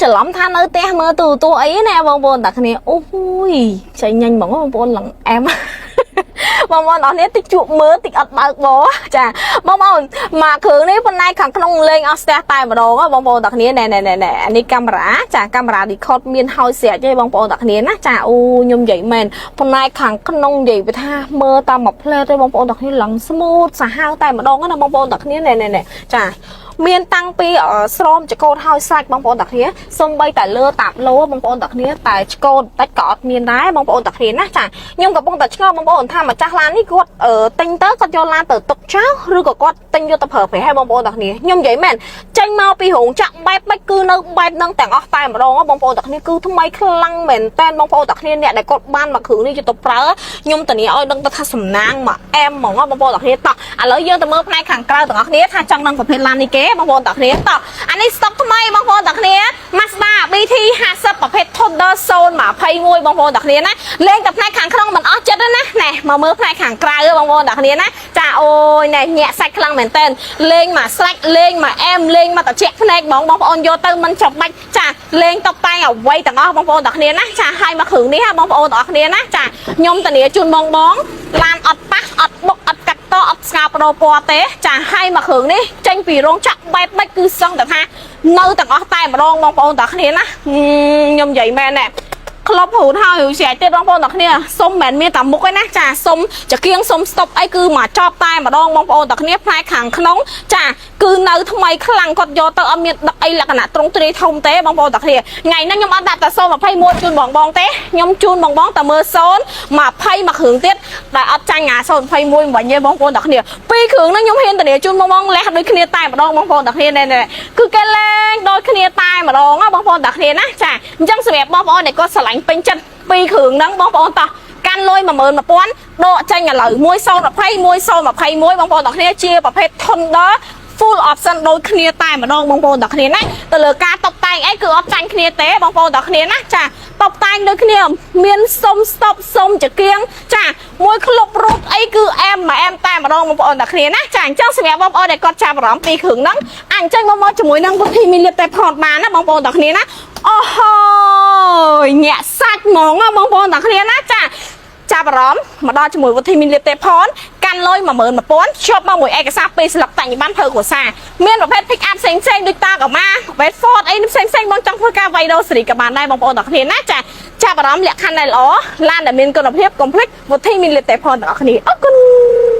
ច្រឡំថានៅផ្ទះមើលទូអីណាបងប្អូនតាគ្នាអូយចេញញញហ្មងបងប្អូនឡើងអែមបងប្អូនអស់នេះតិចជួបមើលតិចអត់បើកបោចាបងប្អូនមកគ្រឿងនេះប៉ុន្តែខាងក្នុងលេងអស់ស្ទះតែម្ដងបងប្អូនតាគ្នាណែនេះកាមេរ៉ាចាកាមេរ៉ា record មានហើយស្រេចទេបងប្អូនតាគ្នាណាចាអូខ្ញុំនិយាយមែនប៉ុន្តែខាងក្នុងនិយាយថាមើលតាមមួយផ្លែទេបងប្អូនតាគ្នាឡើង smooth សាហាវតែម្ដងណាបងប្អូនតាគ្នាណែចាមានតាំងពីស្រោមចកោតហើយសាច់បងប្អូនតាគ្នាសំបីតែលើតាប់លោបងប្អូនតាគ្នាតែចកោតតិចក៏អត់មានដែរបងប្អូនតាគ្នាណាចាខ្ញុំកំពុងតែឆ្ងល់បងប្អូនថាម្ចាស់ឡាននេះគាត់ទិញទៅគាត់យកឡានទៅទុកចោលឬក៏គាត់ទិញយកទៅប្រើប្រាស់ឲ្យបងប្អូនតាគ្នាខ្ញុំនិយាយមែនចេញមកពីរោងចក្របែបមិនគឺនៅបែបហ្នឹងទាំងអស់តែម្ដងបងប្អូនតាគ្នាគឺថ្មីខ្លាំងមែនតែបងប្អូនតាគ្នាអ្នកដែលគាត់បានមកគ្រឿងនេះយកទៅប្រើខ្ញុំតានីឲ្យដឹងទៅថាសំណាងមកអែមហ្មងបងប្អូនតាគ្នាតោះឥឡូវយើងទៅមើលផ្នែកខាងក្រៅទាំងអស់គ្នាថាចង់ដឹងប្រភេទឡាននេះគេបងប្អូនតាគ្នាតោះអានេះស្តុកថ្មីបងប្អូនតាគ្នា Mazda BT 50ប្រភេទ Thunder Zone 21បងប្អូនតាគ្នាណាលេងតែផ្នែកខាងក្នុងមិនអស់ចិត្តទេណាណែមកមើលផ្នែកខាងក្រៅបងប្អូនតាគ្នាណាចាអូយណែញាក់សាច់ខ្លាំងមែនតើលេងមកស្រាច់លេងមកអែមលេងមកត្រជាក់ភ្នែកបងប្អូនយកទៅមិនចាំបាច់ចាលេងតុបតែងអ្វីទាំងអស់បងប្អូនតាគ្នាណាចាឲ្យមកគ្រឿងនេះបងប្អូនទាំងអស់គ្នាណាចាខ្ញុំតានីជូនបងឡានអត់ប៉ះអត់បុកអត់កាត់តអត់ស្ងោបដោពណ៌ទេចាឲ្យមកគ្រឿងនេះចេញពីរោងចក្របែបម៉េចគឺសឹងតែថានៅទាំងអស់តែម្ដងបងប្អូនតាគ្នាណាខ្ញុំនិយាយមែនណែក្លប់រូតហើយស្រែកទៀតបងប្អូនតាគ្នាសុំមិនមានតែមុខទេណាចាសុំចកៀងសុំស្តុបអីគឺមកចប់តែម្ដងបងប្អូនតាគ្នាផ្នែកខាងក្នុងចាគឺនៅថ្មីខ្លាំងគាត់យកទៅអត់មានដឹកអីលក្ខណៈត្រង់ទ្រាយធំទេបងប្អូនតាគ្នាថ្ងៃហ្នឹងខ្ញុំអត់ដាក់តែ021ជូនបងទេខ្ញុំជូនបងតែមើល020មកគ្រឿងទៀតដែលអត់ចាញ់អា021មិនវិញទេបងប្អូនតាគ្នាពីរគ្រឿងហ្នឹងខ្ញុំហ៊ានតានីជូនបងលះដូចគ្នាតែម្ដងបងប្អូនតាគ្នាណែគឺគេលេងដូចគ្នាតែម្ដងបងប្អូនតាគ្នាណាចាអញ្ចឹងសម្រាប់បងប្អូនដែលគាត់ស្រឡាញ់ពេញចិត្តពីរគ្រឿងហ្នឹងបងប្អូនតោះកាន់លុយ 11000 ដកចេញឥឡូវ1020 1021បងប្អូនទាំងគ្នាជាប្រភេទ Thunder full option ដូចគ្នាតែម្ដងបងប្អូនទាំងគ្នាណាទៅលើការតុបតែងអីគឺអត់ចាញ់គ្នាទេបងប្អូនទាំងគ្នាណាចាតុបតែងដូចគ្នាមានសុំស្តុបសុំចកៀងចាមួយក្លុបរូតអីគឺអែមតែម្ដងបងប្អូនទាំងគ្នាណាចាអញ្ចឹងសម្រាប់បងប្អូនដែលគាត់ចាប់អារម្មណ៍ពីគ្រឿងហ្នឹងអញ្ចឹងមកជាមួយនឹងវិធីមីលៀបតែផតបានណាបងប្អូនទាំងគ្នាណាអូហូយញាក់សាច់ហ្មងបងប្អូនទាំងគ្នាណាចាចាប់អារម្មណ៍មកដល់ជាមួយវិធីមីលៀបទេផនកាន់លុយ 11000 ជាប់មកមួយឯកសារ2ស្លឹកតាញ់បានធ្វើគ្រួសារមានប្រភេទ pick up ផ្សេងដូចតាកាម៉ាប្រភេទ Ford អីផ្សេងបងចង់ធ្វើការវាយដូរសេរីក៏បានដែរបងប្អូនទាំងគ្នាណាចាចាប់អារម្មណ៍លក្ខខណ្ឌដែលល្អឡានដែលមានគុណភាព complete វិធីមីលៀបទេផនទាំងអស់គ្នាអរគុណ